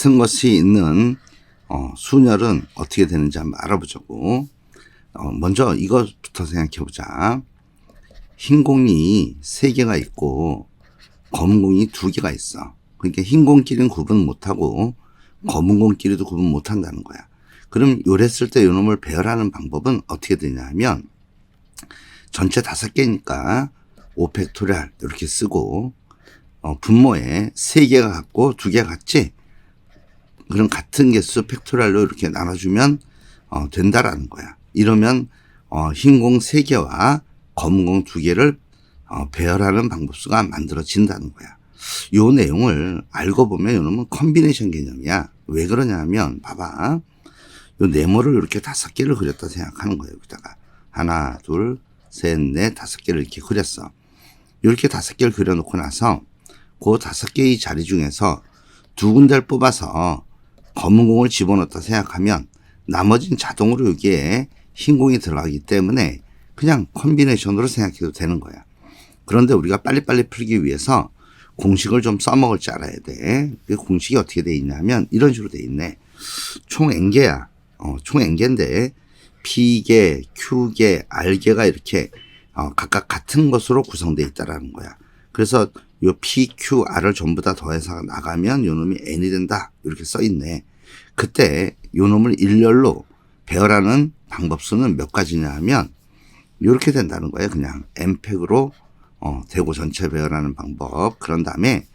같은 것이 있는 순열은 어떻게 되는지 한번 알아보자고. 먼저 이것부터 생각해 보자. 흰 공이 3개가 있고 검은 공이 2개가 있어. 그러니까 흰 공끼리는 구분 못하고 검은 공끼리도 구분 못한다는 거야. 그럼 요랬을 때 요놈을 배열하는 방법은 어떻게 되냐 하면 전체 5개니까 5팩토리얼 이렇게 쓰고 분모에 3개가 같고 2개가 같지? 그럼 같은 개수 팩토리얼로 이렇게 나눠주면 된다라는 거야. 이러면 흰 공 3개와 검은 공 2개를 배열하는 방법수가 만들어진다는 거야. 요 내용을 알고 보면 요놈은 컨비네이션 개념이야. 왜 그러냐 하면 봐봐. 요 네모를 이렇게 5개를 그렸다 생각하는 거예요. 여기다가 하나, 둘, 셋, 넷, 5개를 이렇게 그렸어. 이렇게 5개를 그려놓고 나서 그 5개의 자리 중에서 2군데를 뽑아서 검은 공을 집어넣었다 생각하면 나머지는 자동으로 여기에 흰 공이 들어가기 때문에 그냥 컨비네이션으로 생각해도 되는 거야. 그런데 우리가 빨리빨리 풀기 위해서 공식을 좀 써먹을 줄 알아야 돼. 그 공식이 어떻게 돼 있냐면 이런 식으로 돼 있네. 총 N개야. 총 N개인데 P개, Q개, R개가 이렇게 각각 같은 것으로 구성되어 있다라는 거야. 그래서 요 P, Q, R을 전부 다 더해서 나가면 요 놈이 N이 된다. 이렇게 써 있네. 그때 요 놈을 일렬로 배열하는 방법수는 몇 가지냐 하면 이렇게 된다는 거예요. 그냥 N팩으로 대고 전체 배열하는 방법. 그런 다음에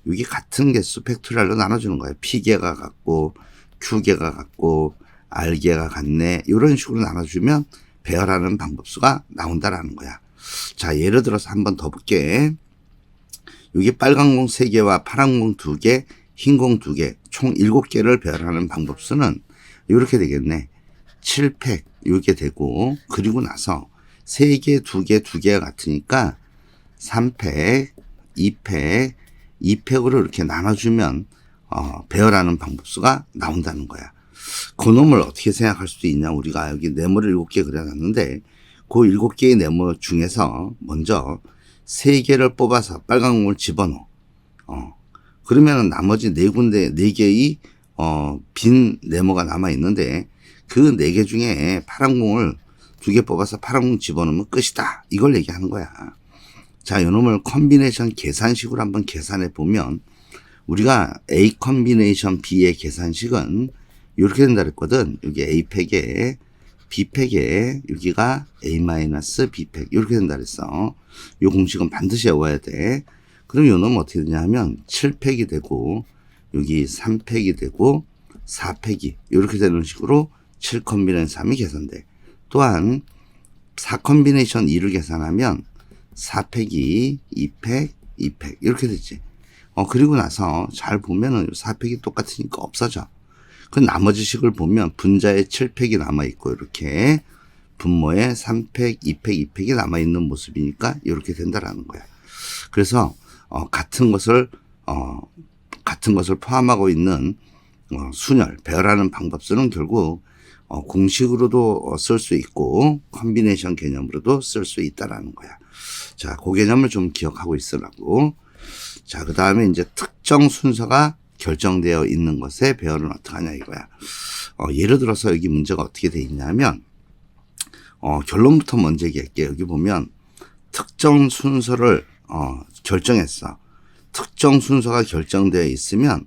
여기 같은 개수 팩토리얼로 나눠주는 거예요. P개가 같고 Q개가 같고 R개가 같네. 이런 식으로 나눠주면 배열하는 방법수가 나온다라는 거야. 자, 예를 들어서 한번 더 볼게. 여기 빨간 공 3개와 파란 공 2개, 흰 공 2개, 총 7개를 배열하는 방법수는 이렇게 되겠네. 7팩 이렇게 되고, 그리고 나서 3개, 2개, 2개가 같으니까 3팩, 2팩, 2팩으로 이렇게 나눠주면 배열하는 방법수가 나온다는 거야. 그놈을 어떻게 생각할 수도 있냐. 우리가 여기 네모를 7개 그려놨는데 그 7개의 네모 중에서 먼저 3개를 뽑아서 빨간 공을 집어넣어. 그러면은 나머지 4군데, 4개의 빈 네모가 남아있는데 그 4개 중에 파란 공을 2개 뽑아서 파란 공 집어넣으면 끝이다. 이걸 얘기하는 거야. 자, 요놈을 컨비네이션 계산식으로 한번 계산해 보면 우리가 A 컨비네이션 B의 계산식은 이렇게 된다 그랬거든. 여기 A팩에 B팩에 여기가 A-B팩 이렇게 된다 그랬어. 이 공식은 반드시 외워야 돼. 그럼 요 놈은 어떻게 되냐 하면 7팩이 되고 여기 3팩이 되고 4팩이 이렇게 되는 식으로 7컨비네이션 3이 계산돼. 또한 4컨비네이션 2를 계산하면 4팩이 2팩, 2팩 이렇게 되지. 그리고 나서 잘 보면은 4팩이 똑같으니까 없어져. 그 나머지 식을 보면 분자에 7팩이 남아있고 이렇게 분모에 3팩, 2팩, 2팩이 남아있는 모습이니까 이렇게 된다라는 거야. 그래서 같은 것을 포함하고 있는 순열, 배열하는 방법수는 결국 공식으로도 쓸 수 있고 컨비네이션 개념으로도 쓸 수 있다라는 거야. 자, 그 개념을 좀 기억하고 있으라고. 자, 그 다음에 이제 특정 순서가 결정되어 있는 것의 배열은 어떡하냐 이거야. 예를 들어서 여기 문제가 어떻게 돼 있냐면 결론부터 먼저 얘기할게요. 여기 보면 특정 순서를 결정했어. 특정 순서가 결정되어 있으면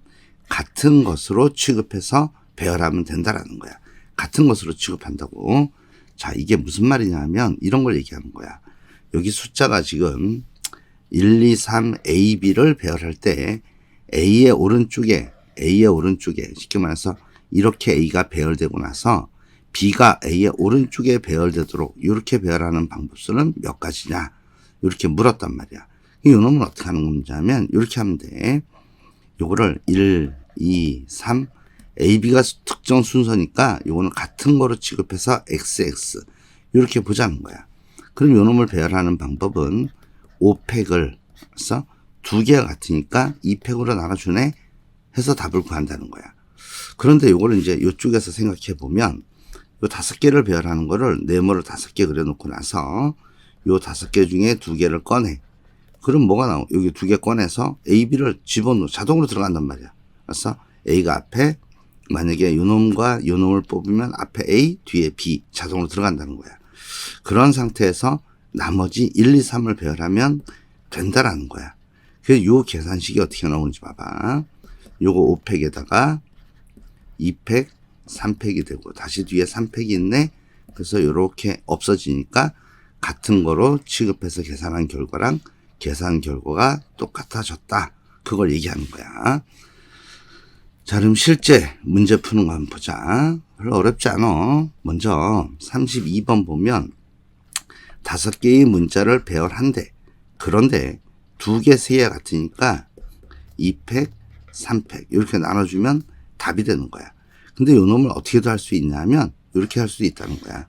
같은 것으로 취급해서 배열하면 된다라는 거야. 같은 것으로 취급한다고. 자, 이게 무슨 말이냐 하면 이런 걸 얘기하는 거야. 여기 숫자가 지금 1, 2, 3, A, B를 배열할 때 A의 오른쪽에 쉽게 말해서 이렇게 A가 배열되고 나서 B가 A의 오른쪽에 배열되도록 이렇게 배열하는 방법수는 몇 가지냐 이렇게 물었단 말이야. 이 놈은 어떻게 하는 건지 하면 이렇게 하면 돼. 요거를 1, 2, 3 A, B가 특정 순서니까 요거는 같은 거로 취급해서 XX 이렇게 보자는 거야. 그럼 요 놈을 배열하는 방법은 5팩을 써 2개가 같으니까 2팩으로 나눠주네 해서 답을 구한다는 거야. 그런데 요거를 이제 이쪽에서 생각해 보면 요 5개를 배열하는 거를 네모를 5개 그려놓고 나서 요 5개 중에 2개를 꺼내. 그럼 뭐가 나오? 여기 2개 꺼내서 A, B를 집어넣어 자동으로 들어간단 말이야. 알았어? A가 앞에 만약에 요놈과 요놈을 뽑으면 앞에 A, 뒤에 B 자동으로 들어간다는 거야. 그런 상태에서 나머지 1, 2, 3을 배열하면 된다라는 거야. 그래서 요 계산식이 어떻게 나오는지 봐봐. 요거 5팩에다가 2팩, 3팩이 되고 다시 뒤에 3팩이 있네. 그래서 요렇게 없어지니까 같은 거로 취급해서 계산한 결과랑 계산 결과가 똑같아졌다. 그걸 얘기하는 거야. 자, 그럼 실제 문제 푸는 거 한번 보자. 별로 어렵지 않아. 먼저 32번 보면 5개의 문자를 배열한대. 그런데 2개, 3개 같으니까 2팩, 3팩 이렇게 나눠주면 답이 되는 거야. 근데 요 놈을 어떻게도 할 수 있냐면 이렇게 할 수 있다는 거야.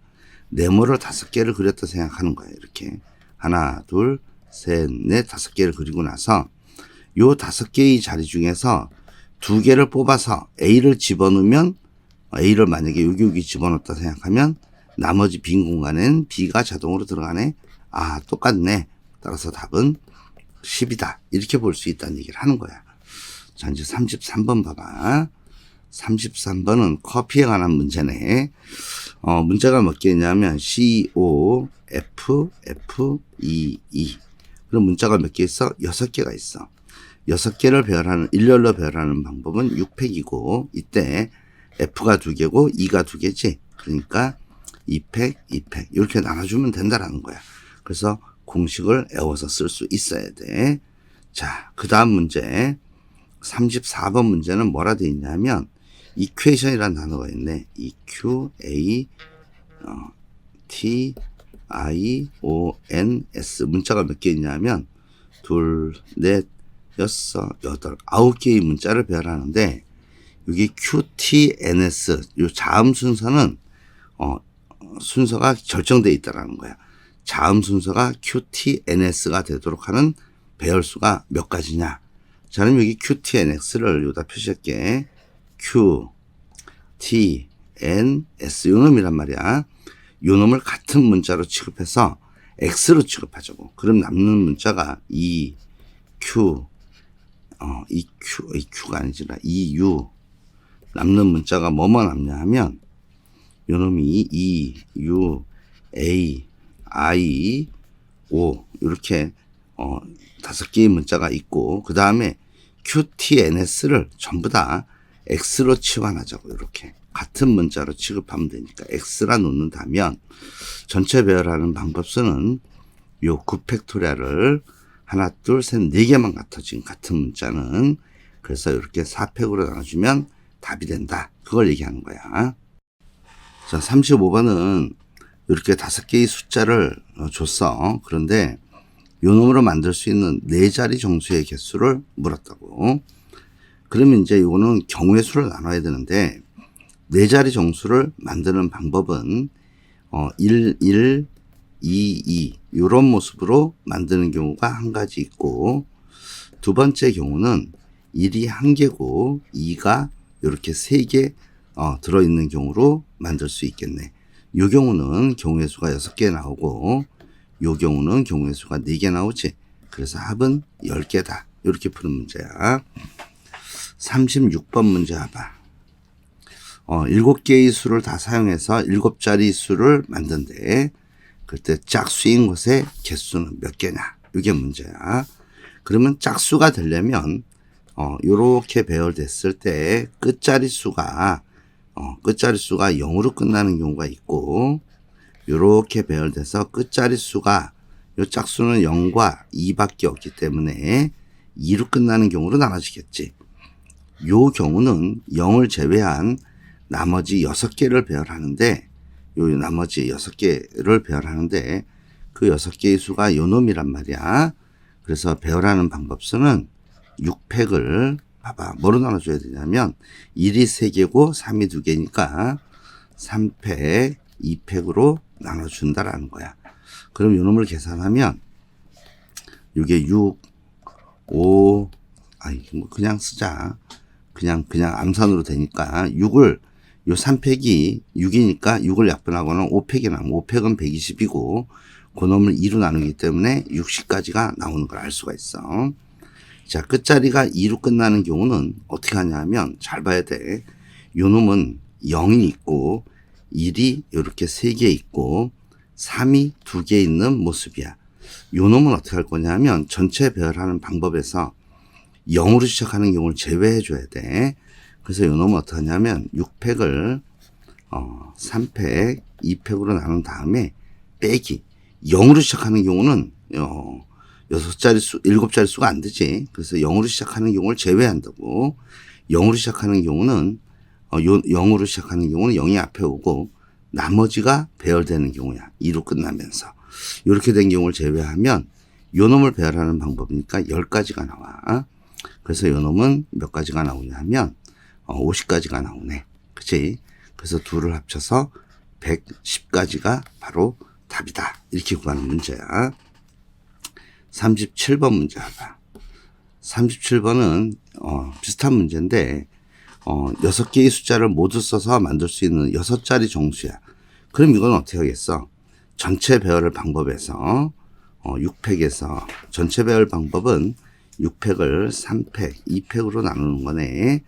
네모를 5개를 그렸다 생각하는 거야. 이렇게 하나, 둘, 셋, 넷, 5개를 그리고 나서 요 5개의 자리 중에서 2개를 뽑아서 A를 집어넣으면 A를 만약에 여기 집어넣었다 생각하면 나머지 빈 공간엔 B가 자동으로 들어가네. 아, 똑같네. 따라서 답은 10이다. 이렇게 볼 수 있다는 얘기를 하는 거야. 자, 이제 33번 봐봐. 33번은 커피에 관한 문제네. 문제가 몇 개냐면 C, O, F, F, E, E. 그럼 문자가 몇 개 있어? 6개가 있어. 6개를 배열하는, 일렬로 배열하는 방법은 6팩이고, 이때 F가 2개고, E가 2개지. 그러니까 2팩, 2팩. 이렇게 나눠주면 된다라는 거야. 그래서 공식을 외워서 쓸 수 있어야 돼. 자, 그 다음 문제. 34번 문제는 뭐라 되어 있냐면, equation이라는 단어가 있네. equations. 문자가 몇 개 있냐면, 둘, 넷, 여섯, 여덟, 9개의 문자를 배열하는데, 여기 QTNS, 요 자음 순서는, 순서가 결정되어 있다라는 거야. 자음 순서가 QTNS가 되도록 하는 배열수가 몇 가지냐. 자, 그럼 여기 QTNX를 여기다 표시할게. QTNS, 요 놈이란 말이야. 요 놈을 같은 문자로 취급해서 X로 취급하자고. 그럼 남는 문자가 EQ가 아니지라 EU. 남는 문자가 뭐뭐 남냐 하면 요 놈이 E, U, A, I, O 이렇게 5개의 문자가 있고 그 다음에 QTNS를 전부 다 X로 치환하자고. 이렇게 같은 문자로 취급하면 되니까 X라 놓는다면 전체 배열하는 방법수는 요 9팩토리아를 하나, 둘, 셋, 4개만 같아. 지금 같은 문자는. 그래서 이렇게 4팩으로 나눠주면 답이 된다. 그걸 얘기하는 거야. 자, 35번은 이렇게 5개의 숫자를 줬어. 그런데 요 놈으로 만들 수 있는 4자리 정수의 개수를 물었다고. 그러면 이제 이거는 경우의 수를 나눠야 되는데 4자리 정수를 만드는 방법은 1, 1, 2, 2 이런 모습으로 만드는 경우가 한 가지 있고 두 번째 경우는 1이 1개고 2가 이렇게 3개 들어있는 경우로 만들 수 있겠네. 이 경우는 경우의 수가 6개 나오고 이 경우는 경우의 수가 4개 나오지. 그래서 합은 10개다. 이렇게 푸는 문제야. 36번 문제 봐봐. 7개의 수를 다 사용해서 7자리 수를 만든대. 그때 짝수인 것의 개수는 몇 개냐? 이게 문제야. 그러면 짝수가 되려면 요렇게 배열됐을 때 끝자리 수가 0으로 끝나는 경우가 있고 요렇게 배열돼서 끝자리 수가 요 짝수는 0과 2밖에 없기 때문에 2로 끝나는 경우로 나눠지겠지. 요 경우는 0을 제외한 나머지 6개를 배열하는데 요 나머지 6개를 배열하는데 그 6개의 수가 요 놈이란 말이야. 그래서 배열하는 방법수는 6팩을 봐봐. 뭐로 나눠줘야 되냐면 1이 3개고 3이 2개니까 3팩, 2팩으로 나눠준다라는 거야. 그럼 요 놈을 계산하면 이게 6, 5, 그냥 쓰자. 그냥 암산으로 되니까 6을 요 3팩이 6이니까 6을 약분하고는 5팩이 나오면 5팩은 120이고 그 놈을 2로 나누기 때문에 60까지가 나오는 걸 알 수가 있어. 자, 끝자리가 2로 끝나는 경우는 어떻게 하냐면 잘 봐야 돼. 요 놈은 0이 있고 1이 이렇게 3개 있고 3이 2개 있는 모습이야. 요 놈은 어떻게 할 거냐면 전체 배열하는 방법에서 0으로 시작하는 경우를 제외해 줘야 돼. 그래서 요 놈은 어떻게 하냐면 6팩을 3팩, 2팩으로 나눈 다음에 빼기. 0으로 시작하는 경우는 6자릿수, 7자릿수가 안 되지. 그래서 0으로 시작하는 경우를 제외한다고. 0으로 시작하는 경우는 0으로 시작하는 경우는 0이 앞에 오고 나머지가 배열되는 경우야. 2로 끝나면서. 이렇게 된 경우를 제외하면 요 놈을 배열하는 방법이니까 10가지가 나와. 그래서 요 놈은 몇 가지가 나오냐 하면 50가지가 나오네. 그치? 그래서 둘을 합쳐서 110가지가 바로 답이다. 이렇게 구하는 문제야. 37번 문제 봐봐. 37번은 비슷한 문제인데 6개의 숫자를 모두 써서 만들 수 있는 6자리 정수야. 그럼 이건 어떻게 하겠어? 전체 배열 방법에서 6팩에서 전체 배열 방법은 6팩을 3팩, 2팩으로 나누는 거네.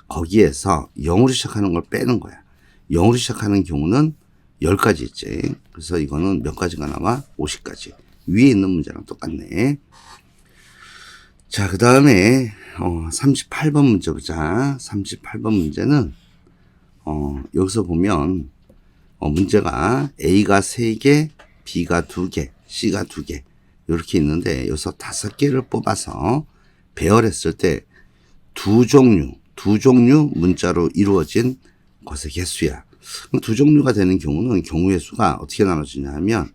거기에서 0으로 시작하는 걸 빼는 거야. 0으로 시작하는 경우는 10가지 있지. 그래서 이거는 몇 가지가 나와? 50가지. 위에 있는 문제랑 똑같네. 자, 그 다음에 38번 문제 보자. 38번 문제는 여기서 보면 문제가 A가 3개, B가 2개, C가 2개 이렇게 있는데 여기서 5개를 뽑아서 배열했을 때 두 종류 문자로 이루어진 것의 개수야. 그럼 두 종류가 되는 경우는 경우의 수가 어떻게 나눠지냐 하면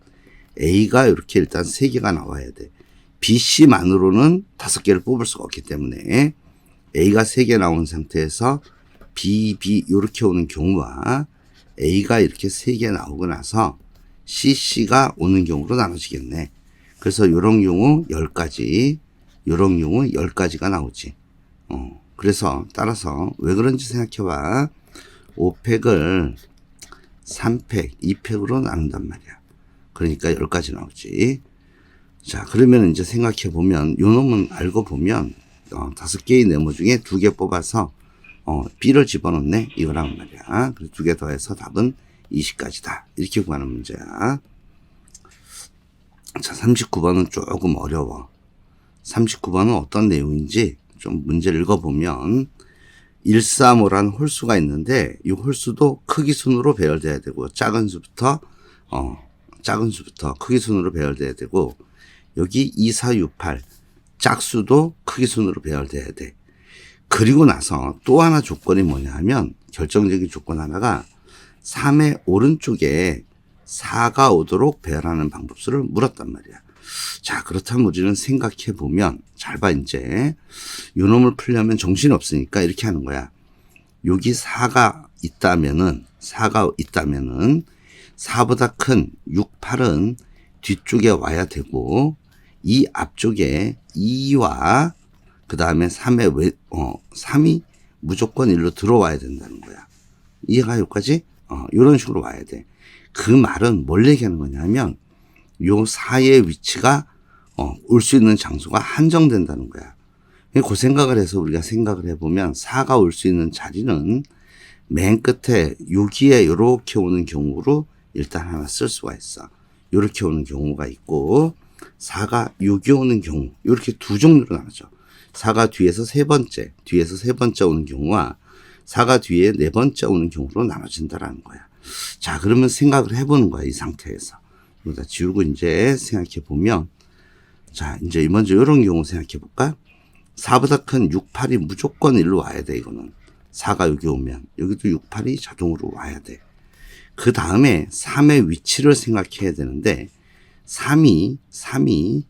A가 이렇게 일단 3개가 나와야 돼. B, C만으로는 5개를 뽑을 수가 없기 때문에 A가 3개 나온 상태에서 B, B 이렇게 오는 경우와 A가 이렇게 3개 나오고 나서 C, C가 오는 경우로 나눠지겠네. 그래서 이런 경우 10가지, 이런 경우 10가지가 나오지. 그래서 따라서 왜 그런지 생각해봐. 5팩을 3팩, 2팩으로 나눈단 말이야. 그러니까 10가지 나오지. 자, 그러면 이제 생각해 보면 요 놈은 알고 보면 5개의 네모 중에 2개 뽑아서 B를 집어넣네 이거란 말이야. 그래서 2개 더해서 답은 20가지다. 이렇게 구하는 문제야. 자, 39번은 조금 어려워. 39번은 어떤 내용인지 좀 문제를 읽어보면 135라는 홀수가 있는데 이 홀수도 크기 순으로 배열돼야 되고 작은 수부터 크기 순으로 배열돼야 되고 여기 2, 4, 6, 8 짝수도 크기 순으로 배열돼야 돼. 그리고 나서 또 하나 조건이 뭐냐 하면 결정적인 조건 하나가 3의 오른쪽에 4가 오도록 배열하는 방법수를 물었단 말이야. 자, 그렇다면 우리는 생각해 보면 잘 봐 이제 요 놈을 풀려면 정신이 없으니까 이렇게 하는 거야. 여기 4가 있다면은 4보다 큰 6, 8은 뒤쪽에 와야 되고 이 앞쪽에 2와 그 다음에 3이 무조건 1로 들어와야 된다는 거야. 이해가 여기까지? 이런 식으로 와야 돼. 그 말은 뭘 얘기하는 거냐면 요 4의 위치가 올 수 있는 장소가 한정된다는 거야. 그 생각을 해서 우리가 생각을 해보면 4가 올 수 있는 자리는 맨 끝에 여기에 이렇게 오는 경우로 일단 하나 쓸 수가 있어. 이렇게 오는 경우가 있고 4가 여기 오는 경우 이렇게 두 종류로 나누죠. 4가 뒤에서 세 번째 오는 경우와 4가 뒤에 네 번째 오는 경우로 나눠진다라는 거야. 자, 그러면 생각을 해보는 거야. 이 상태에서. 여기다 지우고 이제 생각해 보면 자, 이제 먼저 이런 경우 생각해 볼까? 4보다 큰 6, 8이 무조건 1로 와야 돼. 이거는 4가 여기 오면 여기도 6, 8이 자동으로 와야 돼. 그 다음에 3의 위치를 생각해야 되는데 3이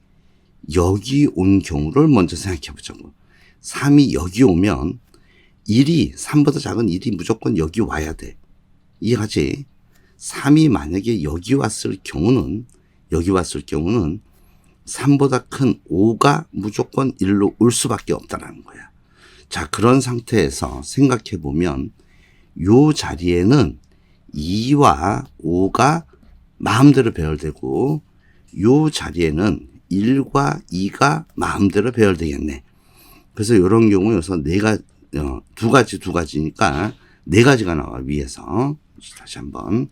여기 온 경우를 먼저 생각해 보자고. 3이 여기 오면 3보다 작은 1이 무조건 여기 와야 돼. 이해하지? 3이 만약에 여기 왔을 경우는 3보다 큰 5가 무조건 1로 올 수밖에 없다라는 거야. 자, 그런 상태에서 생각해 보면 요 자리에는 2와 5가 마음대로 배열되고 요 자리에는 1과 2가 마음대로 배열되겠네. 그래서 이런 경우 여기서 두 가지니까 네 가지가 나와, 위에서. 다시 한번.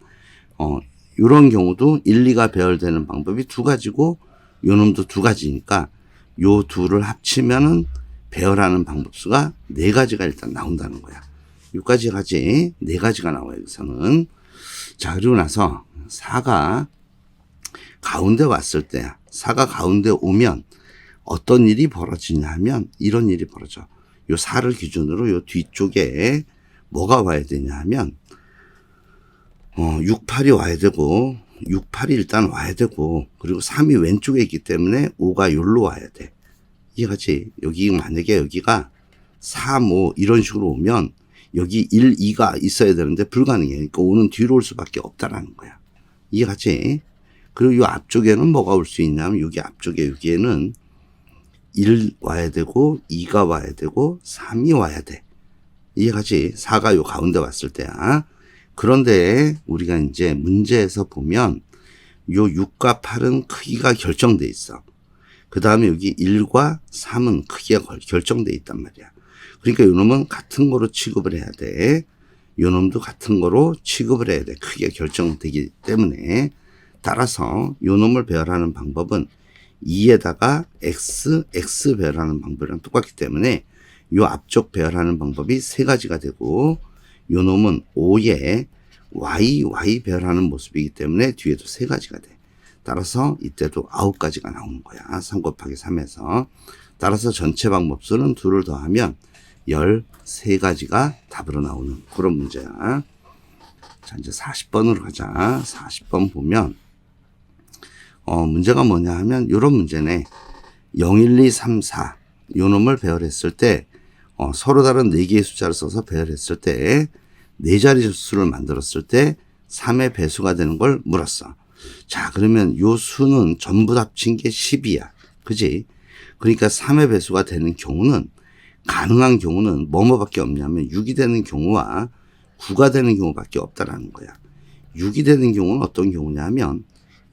이런 경우도 1, 2가 배열되는 방법이 두 가지고, 요 놈도 두 가지니까, 요 둘을 합치면은 배열하는 방법수가 네 가지가 일단 나온다는 거야. 요까지 네 가지가 나와요, 여기서는. 자, 그리고 나서 4가 가운데 왔을 때, 4가 가운데 오면 어떤 일이 벌어지냐 하면 이런 일이 벌어져. 요 4를 기준으로 요 뒤쪽에 뭐가 와야 되냐 하면 6, 8이 와야 되고 6, 8이 일단 와야 되고 그리고 3이 왼쪽에 있기 때문에 5가 여기로 와야 돼. 이해가지? 여기 만약에 여기가 3, 5 이런 식으로 오면 여기 1, 2가 있어야 되는데 불가능해. 그러니까 5는 뒤로 올 수밖에 없다라는 거야. 이해가지? 그리고 이 앞쪽에는 뭐가 올 수 있냐면 여기 앞쪽에 여기에는 1 와야 되고 2가 와야 되고 3이 와야 돼. 이해가지? 4가 요 가운데 왔을 때야. 그런데 우리가 이제 문제에서 보면 요 6과 8은 크기가 결정돼 있어. 그 다음에 여기 1과 3은 크기가 결정돼 있단 말이야. 그러니까 요 놈은 같은 거로 취급을 해야 돼. 요 놈도 같은 거로 취급을 해야 돼. 크기가 결정되기 때문에. 따라서 요 놈을 배열하는 방법은 2에다가 x 배열하는 방법이랑 똑같기 때문에 요 앞쪽 배열하는 방법이 세 가지가 되고 요 놈은 5에 y 배열하는 모습이기 때문에 뒤에도 세 가지가 돼. 따라서 이때도 9가지가 나오는 거야. 3 곱하기 3에서. 따라서 전체 방법수는 2를 더하면 13가지가 답으로 나오는 그런 문제야. 자, 이제 40번으로 가자. 40번 보면 문제가 뭐냐 하면 요런 문제네. 0, 1, 2, 3, 4 요 놈을 배열했을 때 서로 다른 4개의 숫자를 써서 배열했을 때 4자리 수를 만들었을 때 3의 배수가 되는 걸 물었어. 자, 그러면 요 수는 전부 합친 게 10이야. 그지? 그러니까 3의 배수가 되는 경우는 가능한 경우는 뭐밖에 없냐면 6이 되는 경우와 9가 되는 경우밖에 없다라는 거야. 6이 되는 경우는 어떤 경우냐면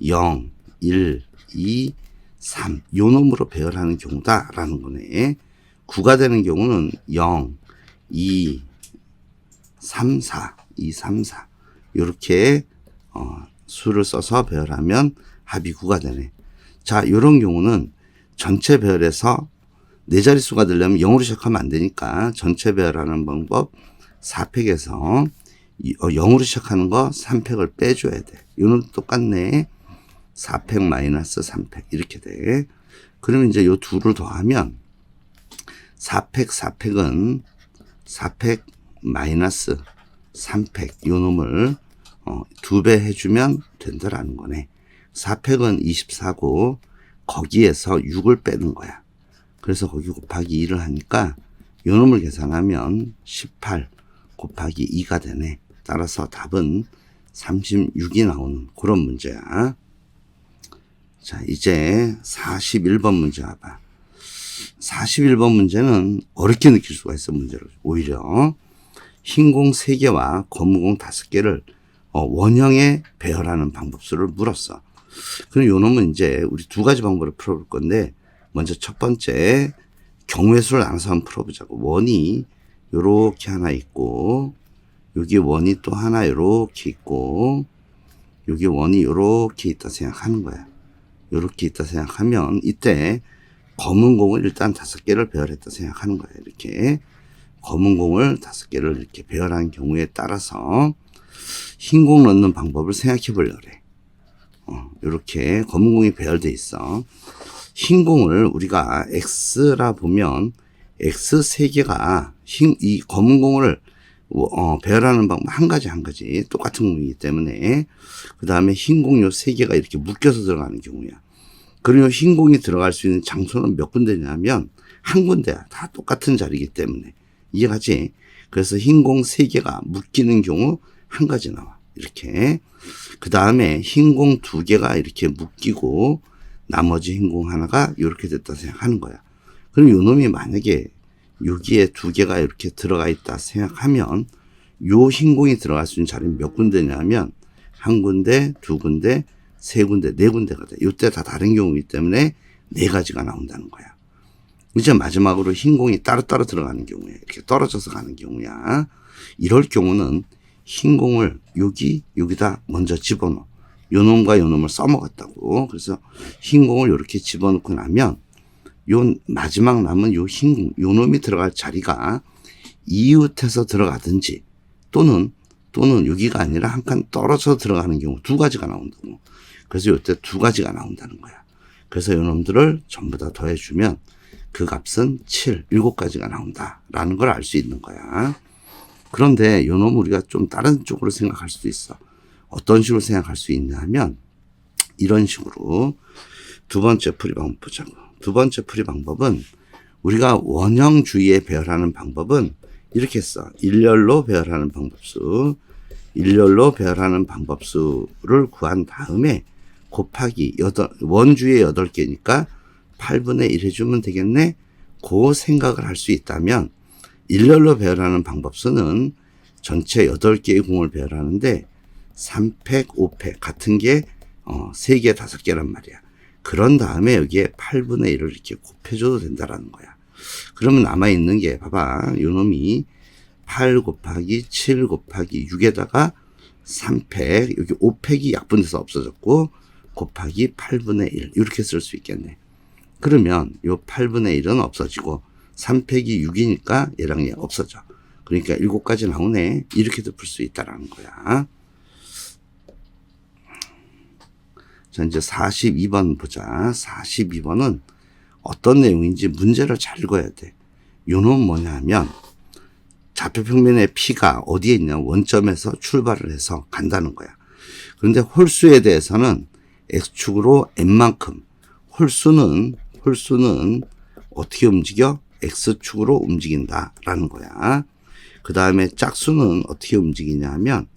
0, 1, 2, 3 요 놈으로 배열하는 경우다라는 거네. 9가 되는 경우는 0, 2, 3, 4 2, 3, 4 요렇게 수를 써서 배열하면 합이 9가 되네. 자, 요런 경우는 전체 배열에서 4자릿수가 되려면 0으로 시작하면 안 되니까 전체 배열하는 방법 4팩에서 0으로 시작하는 거 3팩을 빼줘야 돼. 요는 똑같네. 4팩 마이너스 3팩 이렇게 돼. 그러면 이제 요 둘을 더하면 4팩은 4팩 마이너스 3팩 요 놈을 2배 해주면 된다라는 거네. 4팩은 24고 거기에서 6을 빼는 거야. 그래서 거기 곱하기 2를 하니까 요 놈을 계산하면 18 곱하기 2가 되네. 따라서 답은 36이 나오는 그런 문제야. 자, 이제 41번 문제 와봐. 41번 문제는 어렵게 느낄 수가 있어, 문제를. 오히려 흰 공 3개와 검은 공 5개를 원형에 배열하는 방법수를 물었어. 그럼 요 놈은 이제 우리 두 가지 방법으로 풀어볼 건데, 먼저 첫 번째 경우의 수를 나눠서 한번 풀어보자고. 원이 요렇게 하나 있고, 여기 원이 또 하나 요렇게 있고, 여기 원이 요렇게 있다 생각하는 거야. 요렇게 있다 생각하면 이때 검은 공을 일단 5개를 배열했다 생각하는 거야. 이렇게 검은 공을 5개를 이렇게 배열한 경우에 따라서 흰 공 넣는 방법을 생각해 보려래. 요렇게 검은 공이 배열돼 있어. 흰 공을 우리가 X라 보면 X 3개가 이 검은 공을 배열하는 방법 한 가지 똑같은 공이기 때문에 그 다음에 흰 공 요 3개가 이렇게 묶여서 들어가는 경우야. 그리고 흰 공이 들어갈 수 있는 장소는 몇 군데냐면 한 군데야. 다 똑같은 자리이기 때문에. 이해가지? 그래서 흰 공 3개가 묶이는 경우 한 가지 나와. 이렇게. 그 다음에 흰 공 2개가 이렇게 묶이고 나머지 흰 공 하나가 이렇게 됐다 생각하는 거야. 그럼 요 놈이 만약에 여기에 2개가 이렇게 들어가 있다 생각하면 요 흰 공이 들어갈 수 있는 자리는 몇 군데냐면 한 군데, 2군데, 3군데, 4군데가 돼. 이때 다 다른 경우이기 때문에 4가지가 나온다는 거야. 이제 마지막으로 흰 공이 따로따로 들어가는 경우에 이렇게 떨어져서 가는 경우야. 이럴 경우는 흰 공을 여기다 먼저 집어넣어. 요 놈과 요 놈을 써먹었다고. 그래서 흰 공을 이렇게 집어넣고 나면 요 마지막 남은 요 흰 공, 요 놈이 들어갈 자리가 이웃해서 들어가든지 또는 여기가 아니라 한 칸 떨어져 들어가는 경우 두 가지가 나온다고. 그래서 이때 두 가지가 나온다는 거야. 그래서 요 놈들을 전부 다 더해주면 그 값은 7, 7가지가 나온다라는 걸 알 수 있는 거야. 그런데 요 놈 우리가 좀 다른 쪽으로 생각할 수도 있어. 어떤 식으로 생각할 수 있냐 하면 이런 식으로 두 번째 풀이 방법 보자고. 두 번째 풀이 방법은 우리가 원형주의에 배열하는 방법은 이렇게 써. 일렬로 배열하는 방법수. 일렬로 배열하는 방법수를 구한 다음에 곱하기 원주의 8개니까 8분의 1 해주면 되겠네. 그 생각을 할 수 있다면 일렬로 배열하는 방법수는 전체 8개의 공을 배열하는데 3팩, 5팩 같은 게 3개, 5개란 말이야. 그런 다음에 여기에 8분의 1을 이렇게 곱해줘도 된다라는 거야. 그러면 남아있는 게 봐봐. 요 놈이 8 곱하기 7 곱하기 6에다가 3팩, 여기 5팩이 약분돼서 없어졌고 곱하기 8분의 1 이렇게 쓸 수 있겠네. 그러면 요 8분의 1은 없어지고 3팩이 6이니까 얘랑 얘 없어져. 그러니까 7가지 나오네. 이렇게도 풀 수 있다라는 거야. 자, 이제 42번 보자. 42번은 어떤 내용인지 문제를 잘 읽어야 돼. 요놈 뭐냐 하면 좌표평면의 P가 어디에 있냐 원점에서 출발을 해서 간다는 거야. 그런데 홀수에 대해서는 X축으로 N만큼 홀수는 어떻게 움직여? X축으로 움직인다라는 거야. 그 다음에 짝수는 어떻게 움직이냐 하면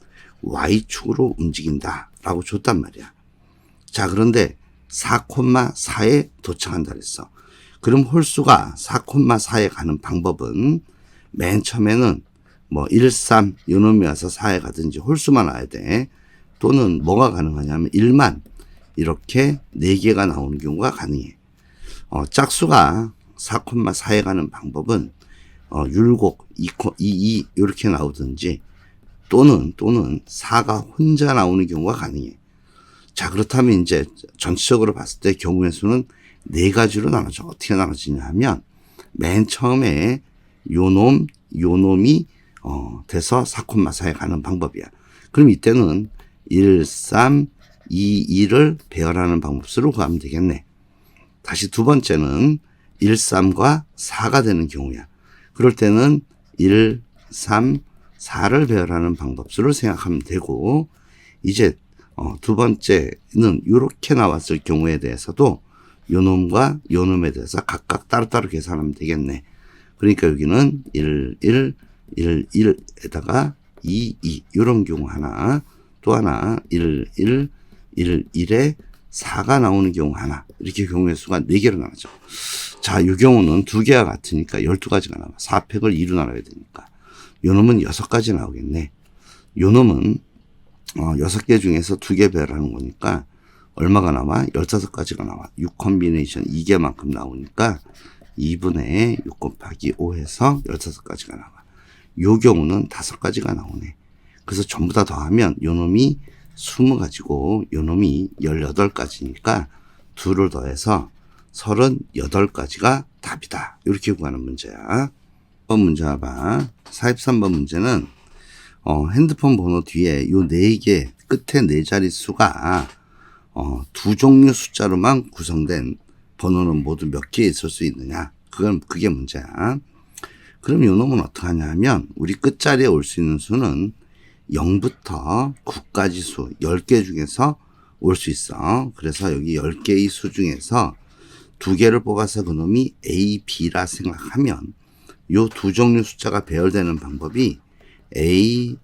Y축으로 움직인다라고 줬단 말이야. 자, 그런데 4,4에 도착한다 그랬어. 그럼 홀수가 4,4에 가는 방법은 맨 처음에는 1, 3 요놈이 와서 4에 가든지 홀수만 와야 돼. 또는 뭐가 가능하냐면 1만 이렇게 4개가 나오는 경우가 가능해. 짝수가 4,4에 가는 방법은 율곡 2 이렇게 나오든지 또는 4가 혼자 나오는 경우가 가능해. 자, 그렇다면 이제 전체적으로 봤을 때 경우의 수는 4가지로 나눠져. 어떻게 나눠지냐 하면 맨 처음에 요놈이 돼서 4,4에 가는 방법이야. 그럼 이때는 1, 3, 2, 2를 배열하는 방법수로 구하면 되겠네. 다시 두 번째는 1, 3과 4가 되는 경우야. 그럴 때는 1, 3, 4를 배열하는 방법수를 생각하면 되고, 이제 두 번째는 이렇게 나왔을 경우에 대해서도 요놈과 요놈에 대해서 각각 따로따로 계산하면 되겠네. 그러니까 여기는 1, 1, 1, 1에다가 2, 2 이런 경우 하나, 또 하나 1, 1, 1, 1에 4가 나오는 경우 하나, 이렇게 경우의 수가 4개로 나가죠. 자, 이 경우는 2개와 같으니까 12가지가 나와. 4팩을 2로 나눠야 되니까. 요놈은 6가지 나오겠네. 요놈은 6개 중에서 2개 배열하는 거니까 얼마가 나와? 15가지가 나와. 6 콤비네이션 2개만큼 나오니까 2분의 6 곱하기 5 해서 15가지가 나와. 요 경우는 5가지가 나오네. 그래서 전부 다 더하면 요 놈이 20가지고 요 놈이 18가지니까 2를 더해서 38가지가 답이다. 이렇게 구하는 문제야. 1번 문제 봐봐. 43번 문제는 핸드폰 번호 뒤에 요 4개 끝에 4자리 수가 두 종류 숫자로만 구성된 번호는 모두 몇 개 있을 수 있느냐. 그게 문제야. 그럼 요 놈은 어떡하냐 하면 우리 끝자리에 올 수 있는 수는 0부터 9까지 수 10개 중에서 올 수 있어. 그래서 여기 10개의 수 중에서 2개를 뽑아서 그 놈이 A, B라 생각하면 요 두 종류 숫자가 배열되는 방법이 A,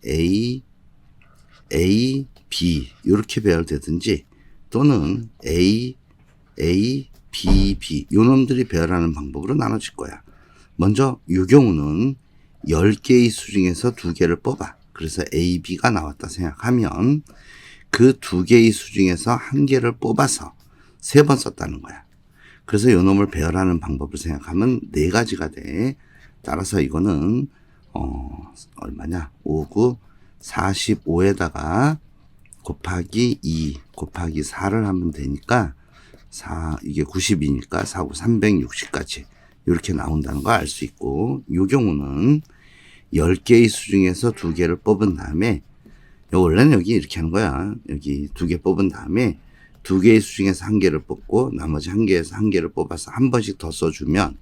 B 이렇게 배열되든지 또는 A, B 요 놈들이 배열하는 방법으로 나눠질 거야. 먼저 이 경우는 10개의 수 중에서 2개를 뽑아. 그래서 A, B가 나왔다 생각하면 그 2개의 수 중에서 1개를 뽑아서 3번 썼다는 거야. 그래서 요 놈을 배열하는 방법을 생각하면 네 가지가 돼. 따라서 이거는 얼마냐? 5, 9, 45에다가 곱하기 2 곱하기 4를 하면 되니까 4 이게 90이니까 4, 9, 360까지 이렇게 나온다는 걸 알 수 있고, 요 경우는 10개의 수 중에서 2개를 뽑은 다음에, 원래는 여기 이렇게 하는 거야. 여기 2개 뽑은 다음에 2개의 수 중에서 1개를 뽑고 나머지 1개에서 1개를 뽑아서 한 번씩 더 써주면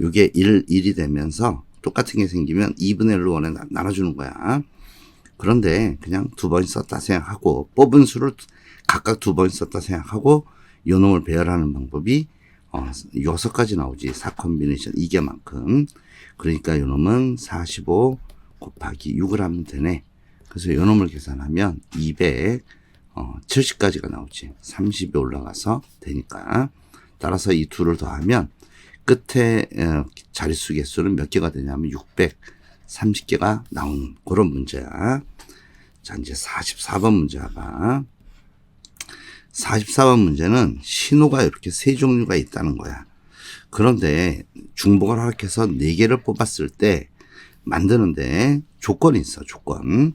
이게 1이 되면서 똑같은 게 생기면 2분의 1로 원에 나눠주는 거야. 그런데 그냥 2번 썼다 생각하고, 뽑은 수를 각각 2번 썼다 생각하고 요 놈을 배열하는 방법이 6가지 나오지. 4콤비네이션 이게만큼. 그러니까 요 놈은 45 곱하기 6을 하면 되네. 그래서 요 놈을 계산하면 270까지가 나오지. 30이 올라가서 되니까. 따라서 이 둘을 더하면 끝에 자릿수 개수는 몇 개가 되냐면 630개가 나오는 그런 문제야. 자, 이제 44번 문제 봐봐. 44번 문제는 신호가 이렇게 세 종류가 있다는 거야. 그런데 중복을 허락해서 4개를 뽑았을 때 만드는데 조건이 있어. 조건.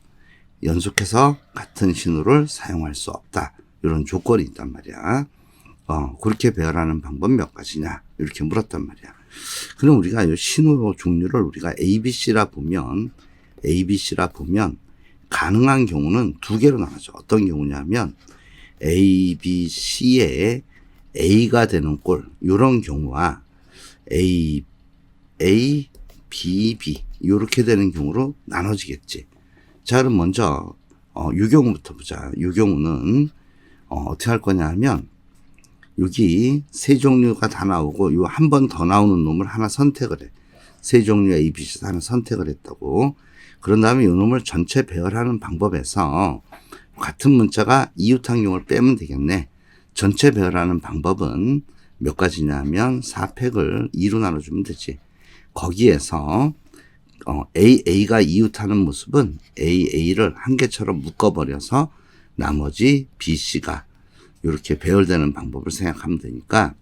연속해서 같은 신호를 사용할 수 없다. 이런 조건이 있단 말이야. 그렇게 배열하는 방법 몇 가지냐? 이렇게 물었단 말이야. 그럼 우리가 이 신호 종류를 우리가 ABC라 보면 가능한 경우는 2개로 나눠져. 어떤 경우냐면 A, B, C에 A가 되는 꼴, 이런 경우와 A, B, B 이렇게 되는 경우로 나눠지겠지. 자, 그럼 먼저 이 경우부터 보자. 이 경우는 어떻게 할 거냐 하면 여기 세 종류가 다 나오고 요 한 번 더 나오는 놈을 하나 선택을 해. 세 종류 A, B, C 하나 선택을 했다고. 그런 다음에 이 놈을 전체 배열하는 방법에서 같은 문자가 이웃항용을 빼면 되겠네. 전체 배열하는 방법은 몇 가지냐면 4팩을 2로 나눠주면 되지. 거기에서 A가 이웃하는 모습은 A를 한 개처럼 묶어버려서 나머지 BC가 이렇게 배열되는 방법을 생각하면 되니까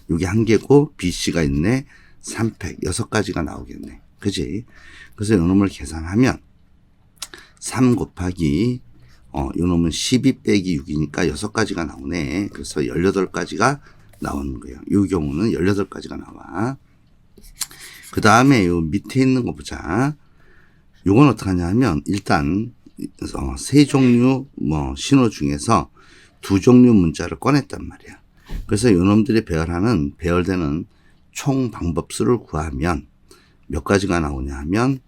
여기 한 개고 BC가 있네. 3팩 6가지가 나오겠네. 그지? 그래서 요놈을 계산하면 3 곱하기 요놈은 12 빼기 6이니까 6가지가 나오네. 그래서 18가지가 나오는 거예요. 이 경우는 18가지가 나와. 그 다음에 요 밑에 있는 거 보자. 요건 어떡하냐 하면 일단 세 종류 신호 중에서 2종류 문자를 꺼냈단 말이야. 그래서 요놈들이 배열되는 총 방법수를 구하면 몇 가지가 나오냐 하면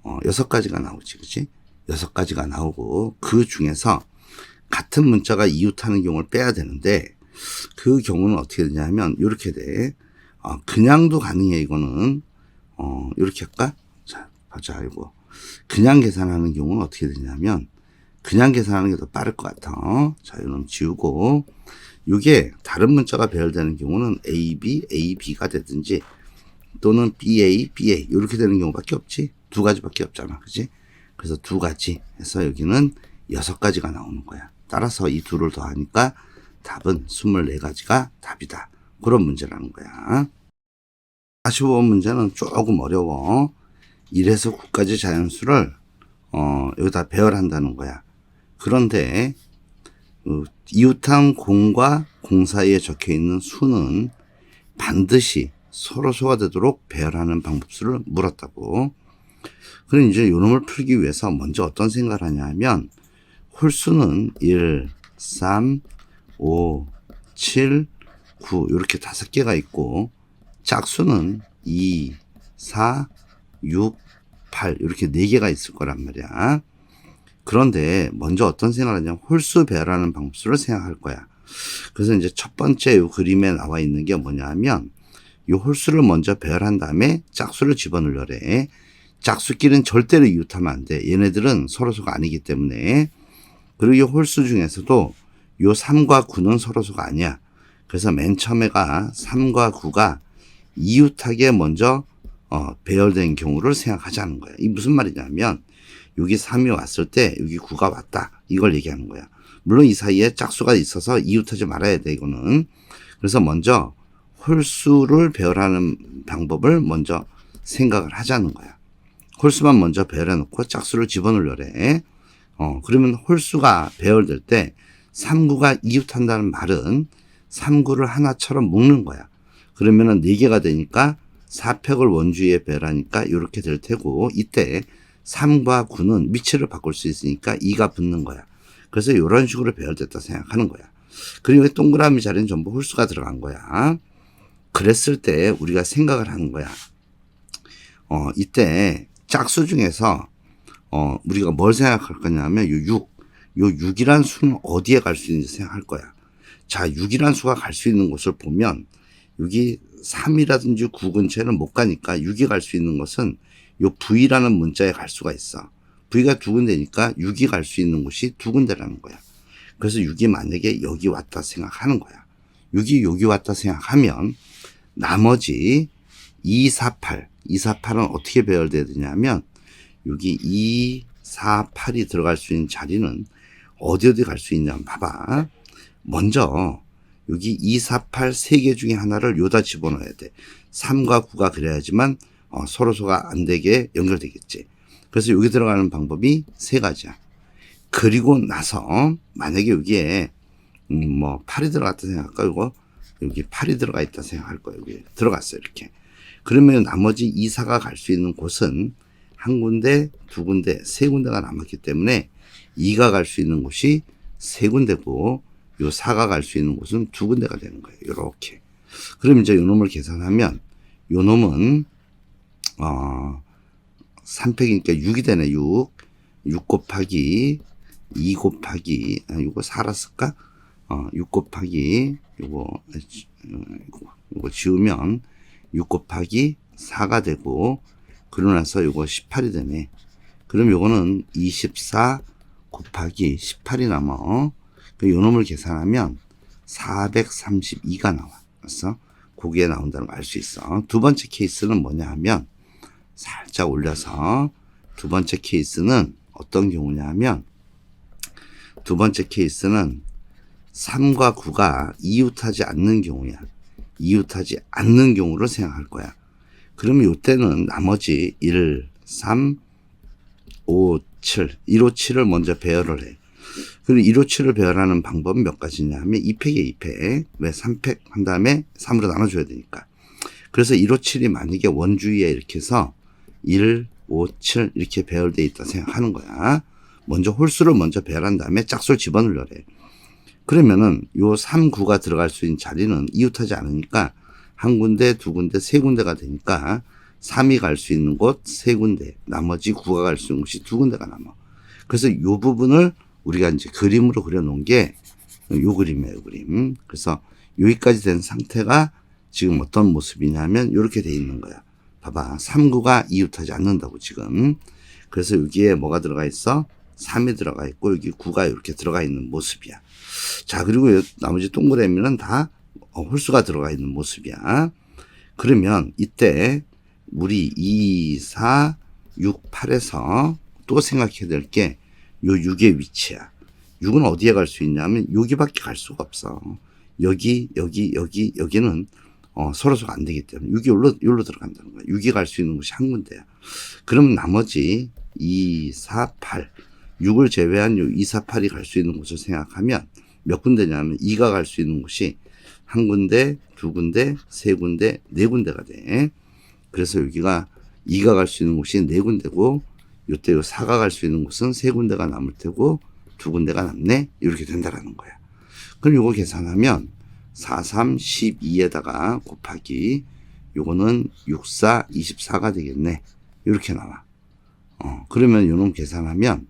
6가지가 나오지. 그치? 6가지가 나오고 그 중에서 같은 문자가 이웃하는 경우를 빼야 되는데 그 경우는 어떻게 되냐면 이렇게 돼. 그냥도 가능해. 이거는 이렇게 할까? 자, 보자. 이거 그냥 계산하는 경우는 어떻게 되냐면 그냥 계산하는 게 더 빠를 것 같아. 자, 이놈 지우고 이게 다른 문자가 배열되는 경우는 AB가 되든지 또는 BA 이렇게 되는 경우밖에 없지. 2가지밖에 없잖아. 그치? 그래서 2가지 해서 여기는 6가지가 나오는 거야. 따라서 이 둘을 더하니까 답은 24가지가 답이다. 그런 문제라는 거야. 45번 문제는 조금 어려워. 1에서 9까지 자연수를 여기다 배열한다는 거야. 그런데 이웃항 공과 공 사이에 적혀 있는 수는 반드시 서로 소화되도록 배열하는 방법수를 물었다고. 그럼 이제 요놈을 풀기 위해서 먼저 어떤 생각을 하냐 하면 홀수는 1, 3, 5, 7, 9 이렇게 5개가 있고 짝수는 2, 4, 6, 8 이렇게 4개가 있을 거란 말이야. 그런데 먼저 어떤 생각을 하냐면 홀수 배열하는 방법수를 생각할 거야. 그래서 이제 첫 번째 이 그림에 나와 있는 게 뭐냐 하면 이 홀수를 먼저 배열한 다음에 짝수를 집어넣으려래. 짝수끼리는 절대로 이웃하면 안 돼. 얘네들은 서로소가 아니기 때문에. 그리고 이 홀수 중에서도 이 3과 9는 서로소가 아니야. 그래서 맨 처음에가 3과 9가 이웃하게 먼저 배열된 경우를 생각하자는 거야. 이 무슨 말이냐면 여기 3이 왔을 때 여기 9가 왔다. 이걸 얘기하는 거야. 물론 이 사이에 짝수가 있어서 이웃하지 말아야 돼. 이거는. 그래서 먼저 홀수를 배열하는 방법을 먼저 생각을 하자는 거야. 홀수만 먼저 배열해 놓고 짝수를 집어넣으려래. 그러면 홀수가 배열될 때 3구가 이웃한다는 말은 3구를 하나처럼 묶는 거야. 그러면은 4개가 되니까 4팩을 원주위에 배열하니까 이렇게 될 테고, 이때 3과 9는 위치를 바꿀 수 있으니까 2가 붙는 거야. 그래서 이런 식으로 배열됐다 생각하는 거야. 그리고 동그라미 자리는 전부 홀수가 들어간 거야. 그랬을 때 우리가 생각을 하는 거야. 이때 짝수 중에서 우리가 뭘 생각할 거냐면 요 6이란 수는 어디에 갈 수 있는지 생각할 거야. 자, 6이란 수가 갈 수 있는 곳을 보면 여기 3이라든지 9 근처에는 못 가니까 6이 갈 수 있는 것은 요 V라는 문자에 갈 수가 있어. V가 2군데니까 6이 갈 수 있는 곳이 2군데라는 거야. 그래서 6이 만약에 여기 왔다 생각하는 거야. 6이 여기 왔다 생각하면 나머지 248은 어떻게 배열돼야 되냐면 여기 2, 4, 8이 들어갈 수 있는 자리는 어디 갈 수 있냐 봐봐. 먼저 여기 2, 4, 8 3개 중에 하나를 요다 집어넣어야 돼. 3과 9가 그래야지만 서로가 안 되게 연결되겠지. 그래서 여기 들어가는 방법이 3가지야. 그리고 나서 만약에 여기에 8이 들어갔다 생각할까? 이거 여기 8이 들어가 있다 생각할 거예요. 여기 들어갔어요. 이렇게. 그러면 나머지 2, 4가 갈 수 있는 곳은 한 군데, 두 군데, 세 군데가 남았기 때문에 2가 갈 수 있는 곳이 세 군데고 요 4가 갈 수 있는 곳은 두 군데가 되는 거예요. 요렇게. 그럼 이제 요 놈을 계산하면 요 놈은 3팩이니까 6이 되네. 6 곱하기 2 곱하기 이거 4라 쓸까? 6 곱하기 요거 지우면 6 곱하기 4가 되고, 그러고 나서 요거 18이 되네. 그럼 요거는 24 곱하기 18이 남아. 요 놈을 계산하면 432가 나와. 그래서 거기에 나온다는 걸 알 수 있어. 두 번째 케이스는 뭐냐 하면 살짝 올려서, 두 번째 케이스는 어떤 경우냐 하면 두 번째 케이스는 3과 9가 이웃하지 않는 경우야. 이웃하지 않는 경우를 생각할 거야. 그러면 이때는 나머지 1, 3, 5, 7, 1, 5, 7을 먼저 배열을 해. 그리고 1, 5, 7을 배열하는 방법은 몇 가지냐 하면 2팩에 2팩. 왜 3팩 한 다음에 3으로 나눠줘야 되니까. 그래서 1, 5, 7이 만약에 원주위에 이렇게 해서 1, 5, 7 이렇게 배열되어 있다 생각하는 거야. 먼저 홀수를 먼저 배열한 다음에 짝수를 집어넣으려래. 그러면은 요 3, 9가 들어갈 수 있는 자리는 이웃하지 않으니까 한 군데, 두 군데, 세 군데가 되니까 3이 갈 수 있는 곳 세 군데, 나머지 9가 갈 수 있는 곳이 두 군데가 남아. 그래서 요 부분을 우리가 이제 그림으로 그려놓은 게 요 그림이에요, 요 그림. 그래서 여기까지 된 상태가 지금 어떤 모습이냐면 이렇게 돼 있는 거야. 봐봐. 3, 9가 이웃하지 않는다고 지금. 그래서 여기에 뭐가 들어가 있어? 3이 들어가 있고 여기 9가 이렇게 들어가 있는 모습이야. 자, 그리고 나머지 동그라미는 다 홀수가 들어가 있는 모습이야. 그러면 이때 우리 2, 4, 6, 8에서 또 생각해야 될 게 요 6의 위치야. 6은 어디에 갈 수 있냐면 여기밖에 갈 수가 없어. 여기는 서로가 안 되기 때문에 6이 여기로 들어간다는 거야. 6이 갈 수 있는 곳이 한 군데야. 그럼 나머지 2, 4, 8 6을 제외한 요 2, 4, 8이 갈 수 있는 곳을 생각하면 몇 군데냐면 2가 갈 수 있는 곳이 한 군데, 두 군데, 세 군데, 네 군데가 돼. 그래서 여기가 2가 갈 수 있는 곳이 네 군데고, 요때 요 4가 갈 수 있는 곳은 세 군데가 남을 테고, 두 군데가 남네? 이렇게 된다라는 거야. 그럼 요거 계산하면 4, 3, 12에다가 곱하기, 요거는 6, 4, 24가 되겠네. 이렇게 나와. 그러면 요놈 계산하면,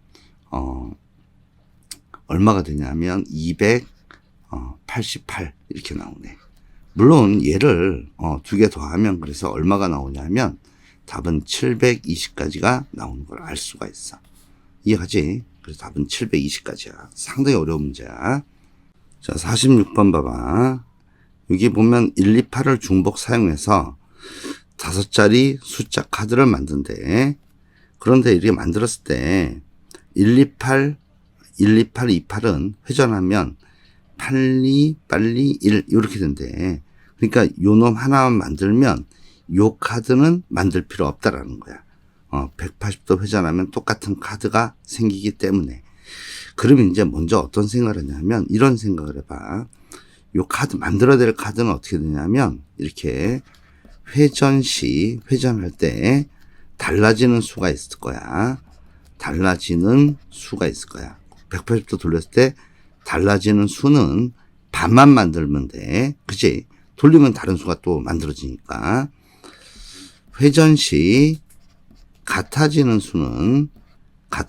얼마가 되냐면 288 이렇게 나오네. 물론 얘를 두 개 더하면 그래서 얼마가 나오냐면 답은 720까지가 나오는 걸 알 수가 있어. 이해가지? 그래서 답은 720까지야. 상당히 어려운 문제야. 자, 46번 봐봐. 여기 보면 128을 중복 사용해서 5자리 숫자 카드를 만든대. 그런데 이렇게 만들었을 때 128, 28은 회전하면 82, 빨리 1 이렇게 된대. 그러니까 요 놈 하나만 만들면 요 카드는 만들 필요 없다라는 거야. 180도 회전하면 똑같은 카드가 생기기 때문에. 그러면 이제 먼저 어떤 생각을 했냐면 이런 생각을 해봐. 요 카드 만들어야 될 카드는 어떻게 되냐면 이렇게 회전 시 회전할 때 달라지는 수가 있을 거야. 달라지는 수가 있을 거야. 180도 돌렸을 때 달라지는 수는 반만 만들면 돼. 그치? 돌리면 다른 수가 또 만들어지니까. 회전 시 같아지는 수는 한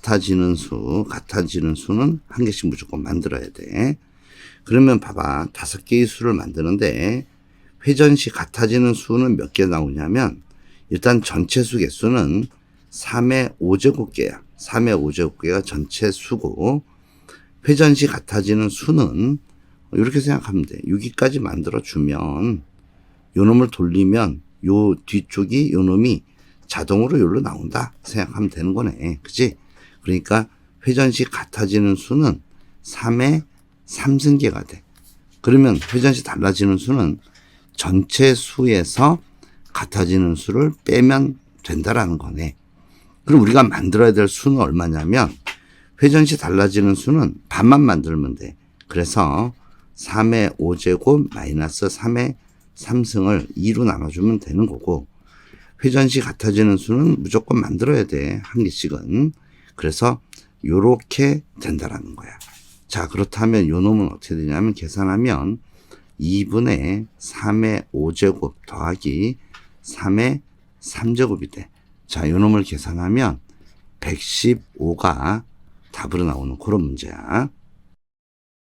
개씩 무조건 만들어야 돼. 그러면 봐봐. 5개의 수를 만드는데 회전 시 같아지는 수는 몇 개 나오냐면 일단 전체 수 개수는 3의 5제곱개야. 3의 5제곱개가 전체 수고 회전 시 같아지는 수는 이렇게 생각하면 돼. 6기까지 만들어주면 요 놈을 돌리면 요 뒤쪽이 요 놈이 자동으로 여기로 나온다 생각하면 되는 거네. 그치? 그러니까 회전 시 같아지는 수는 3의 3승계가 돼. 그러면 회전 시 달라지는 수는 전체 수에서 같아지는 수를 빼면 된다라는 거네. 그럼 우리가 만들어야 될 수는 얼마냐면 회전 시 달라지는 수는 반만 만들면 돼. 그래서 3의 5제곱 마이너스 3의 3승을 2로 나눠주면 되는 거고 회전 시 같아지는 수는 무조건 만들어야 돼. 한 개씩은. 그래서 요렇게 된다라는 거야. 자, 그렇다면 요 놈은 어떻게 되냐면 계산하면 2분의 3의 5제곱 더하기 3의 3제곱이 돼. 자, 요 놈을 계산하면 115가 답으로 나오는 그런 문제야.